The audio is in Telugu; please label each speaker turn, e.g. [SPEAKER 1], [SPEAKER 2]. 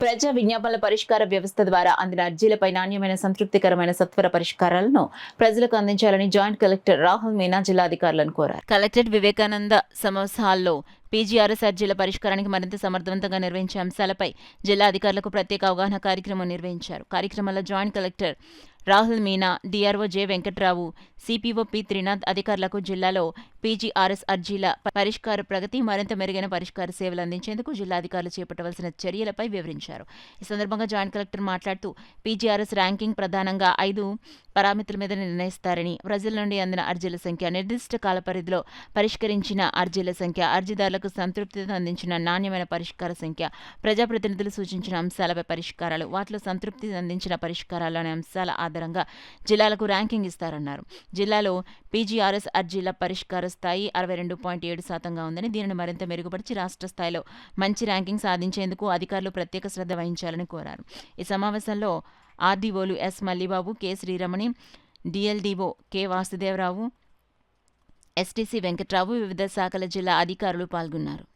[SPEAKER 1] ప్రజా విజ్ఞాపనల పరిష్కార వ్యవస్థ ద్వారా అందిన అర్జీలపై నాణ్యమైన సంతృప్తికరమైన సత్వర పరిష్కారాలను ప్రజలకు అందించాలని జాయింట్ కలెక్టర్ రాహుల్ మీనా జిల్లా అధికారులను కోరారు. కలెక్టరేట్ వివేకానంద సమావేశ హాల్లో పీజీఆర్ఎస్ అర్జీల పరిష్కారానికి మరింత సమర్థవంతంగా నిర్వహించే అంశాలపై జిల్లా అధికారులకు ప్రత్యేక అవగాహన కార్యక్రమం నిర్వహించారు. కార్యక్రమంలో joint collector Rahul Meena, DRO J Venkatrao, CPO P Trinath అధికారులకు జిల్లాలో పీజీఆర్ఎస్ అర్జీల పరిష్కార ప్రగతి, మరింత మెరుగైన పరిష్కార సేవలు అందించేందుకు జిల్లా అధికారులు చేపట్టవలసిన చర్యలపై వివరించారు. ఈ సందర్భంగా జాయింట్ కలెక్టర్ మాట్లాడుతూ పీజీఆర్ఎస్ ర్యాంకింగ్ ప్రధానంగా 5 పారామితుల మీద నిర్ణయిస్తారని, ప్రజల నుండి అందిన అర్జీల సంఖ్య, నిర్దిష్ట కాలపరిధిలో పరిష్కరించిన అర్జీల సంఖ్య, అర్జీదారులకు సంతృప్తితో అందించిన నాణ్యమైన పరిష్కార సంఖ్య, ప్రజాప్రతినిధులు సూచించిన అంశాలపై పరిష్కారాలు, వాటిలో సంతృప్తి అందించిన పరిష్కారాలు అనే అంశాల ఆధారంగా జిల్లాలకు ర్యాంకింగ్ ఇస్తారన్నారు. జిల్లాలో పీజీఆర్ఎస్ అర్జీల పరిష్కార స్థాయి 62.7% ఉందని, దీనిని మరింత మెరుగుపరిచి రాష్ట్ర స్థాయిలో మంచి ర్యాంకింగ్ సాధించేందుకు అధికారులు ప్రత్యేక శ్రద్ధ వహించాలని కోరారు. ఈ సమావేశంలో ఆర్డీఓలు S Mallibabu, K Sriramani, DLDO K Vasudevarao, STC Venkatrao, వివిధ శాఖల జిల్లా అధికారులు పాల్గొన్నారు.